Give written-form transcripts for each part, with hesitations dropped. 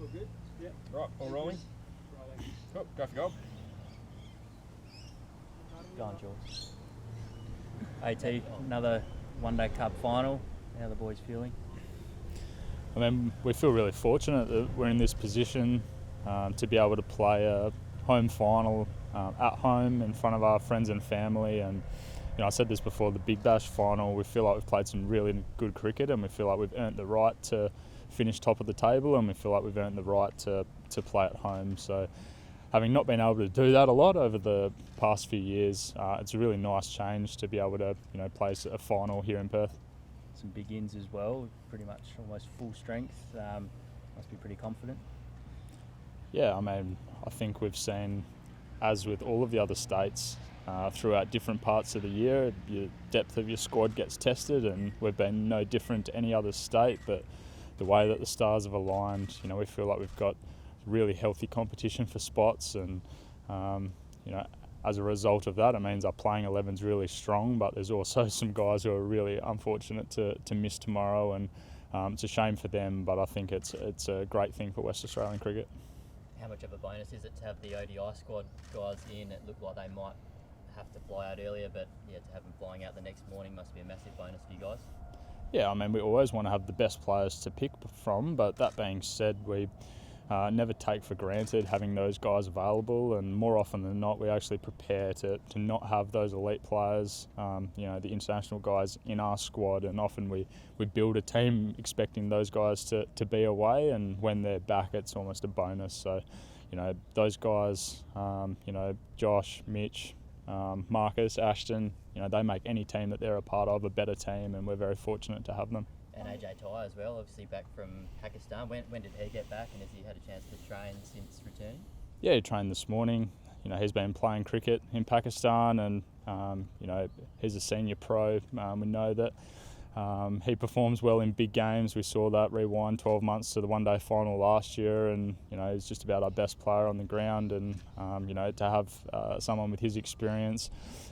All good? Yeah. Right, all rolling. Oh, go for goal. Go on, Jules. AT, another one-day cup final. How are the boys feeling? I mean, we feel really fortunate that we're in this position to be able to play a home final at home in front of our friends and family. And I said this before the Big Bash final, we feel like we've played some really good cricket, and we feel like we've earned the right to finish top of the table, and we feel like we've earned the right to play at home. So having not been able to do that a lot over the past few years, it's a really nice change to be able to play a final here in Perth. Some big ins as well, pretty much almost full strength. Must be pretty confident. Yeah, I mean, I think we've seen, as with all of the other states, throughout different parts of the year, your depth of your squad gets tested, and we've been no different to any other state. But the way that the stars have aligned, we feel like we've got really healthy competition for spots, and as a result of that, it means our playing 11's really strong. But there's also some guys who are really unfortunate to miss tomorrow, and it's a shame for them. But I think it's a great thing for West Australian cricket. How much of a bonus is it to have the ODI squad guys in? It looked like they might have to fly out earlier, but yeah, to have them flying out the next morning must be a massive bonus for you guys. Yeah, I mean, we always want to have the best players to pick from, but that being said, we never take for granted having those guys available, and more often than not, we actually prepare to not have those elite players, the international guys in our squad, and often we build a team expecting those guys to be away, and when they're back, it's almost a bonus. So, those guys, Josh, Mitch, Marcus, Ashton, they make any team that they're a part of a better team, and we're very fortunate to have them. And AJ Ty as well, obviously back from Pakistan. When did he get back, and has he had a chance to train since returning? Yeah, he trained this morning. He's been playing cricket in Pakistan, and he's a senior pro. We know that he performs well in big games. We saw that rewind 12 months to the one-day final last year, and he's just about our best player on the ground. And to have someone with his experience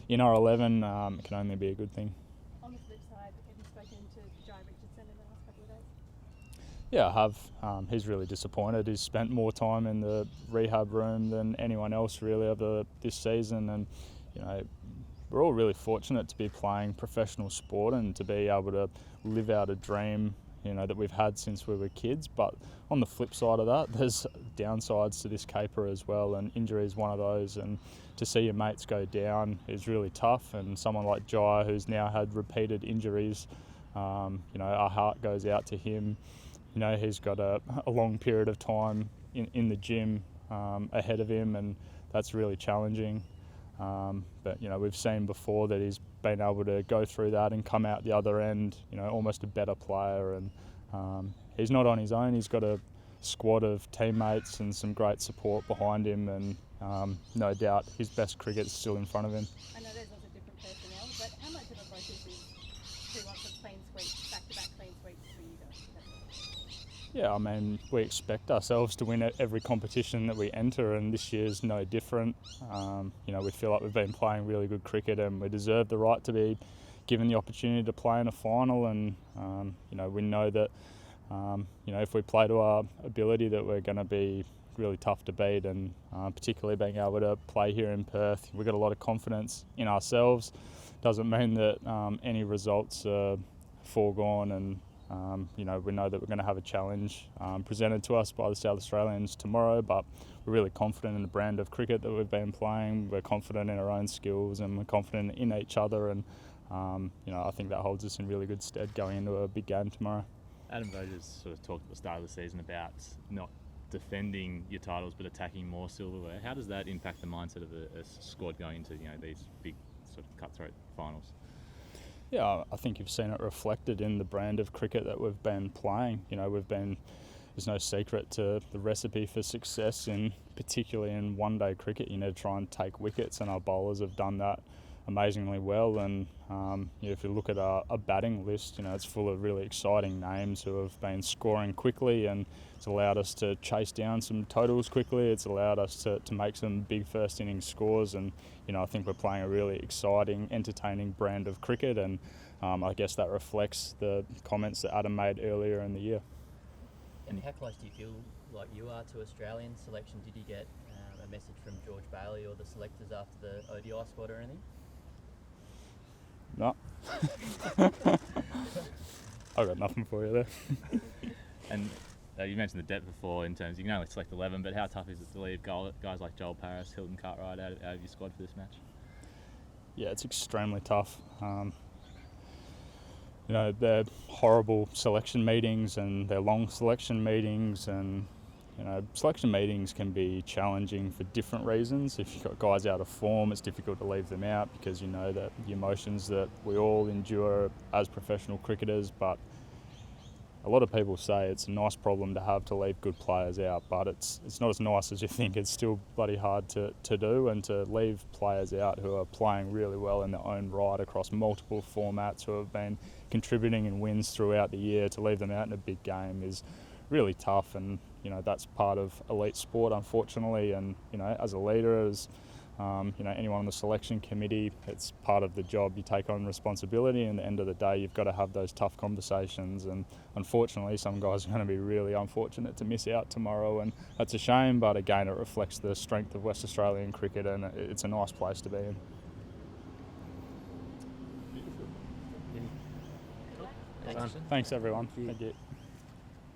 in our 11 can only be a good thing. On the flip side, have you spoken to Jai Richardson in the last couple of days? Yeah, I have. He's really disappointed. He's spent more time in the rehab room than anyone else really over this season, and we're all really fortunate to be playing professional sport and to be able to live out a dream that we've had since we were kids. But on the flip side of that, there's downsides to this caper as well, and injury is one of those. And to see your mates go down is really tough. And someone like Jai, who's now had repeated injuries, our heart goes out to him. He's got a long period of time in the gym ahead of him, and that's really challenging. But we've seen before that he's been able to go through that and come out the other end, almost a better player. And he's not on his own. He's got a squad of teammates and some great support behind him, and no doubt his best cricket's still in front of him. I know there's lots of different personnel, but how much of a focus is 2 lots of clean sweeps, back-to-back clean sweeps for you guys? Yeah, I mean, we expect ourselves to win at every competition that we enter, and this year's no different. We feel like we've been playing really good cricket, and we deserve the right to be given the opportunity to play in a final. And we know that if we play to our ability, that we're going to be really tough to beat. And particularly being able to play here in Perth, we've got a lot of confidence in ourselves. Doesn't mean that any results are foregone, and we know that we're going to have a challenge presented to us by the South Australians tomorrow, but we're really confident in the brand of cricket that we've been playing. We're confident in our own skills, and we're confident in each other, and I think that holds us in really good stead going into a big game tomorrow. Adam Vogers sort of talked at the start of the season about not defending your titles but attacking more silverware. How does that impact the mindset of a squad going into these big sort of cutthroat finals? Yeah, I think you've seen it reflected in the brand of cricket that we've been playing. There's no secret to the recipe for success, particularly in one-day cricket. You need to try and take wickets, and our bowlers have done that amazingly well. And if you look at our batting list, it's full of really exciting names who have been scoring quickly, and it's allowed us to chase down some totals quickly. It's allowed us to make some big first innings scores, and I think we're playing a really exciting, entertaining brand of cricket, and I guess that reflects the comments that Adam made earlier in the year. And how close do you feel like you are to Australian selection, did you get a message from George Bailey or the selectors after the ODI squad or anything? No. I've got nothing for you there. And you mentioned the depth before in terms you can only select 11, but how tough is it to leave guys like Joel Paris, Hilton Cartwright out of your squad for this match? Yeah, it's extremely tough. You know, they're horrible selection meetings and they're long selection meetings, and you know, selection meetings can be challenging for different reasons. If you've got guys out of form, it's difficult to leave them out because you know that the emotions that we all endure as professional cricketers, but a lot of people say it's a nice problem to have to leave good players out, but it's not as nice as you think. It's still bloody hard to do, and to leave players out who are playing really well in their own right across multiple formats, who have been contributing in wins throughout the year, to leave them out in a big game is really tough. And you know, that's part of elite sport, unfortunately. And you know, as a leader, as you know, anyone on the selection committee, it's part of the job. You take on responsibility, and at the end of the day, you've got to have those tough conversations. And unfortunately, some guys are going to be really unfortunate to miss out tomorrow, and that's a shame. But again, it reflects the strength of West Australian cricket, and it's a nice place to be in. Beautiful. Thanks. Thanks, everyone. Thank you.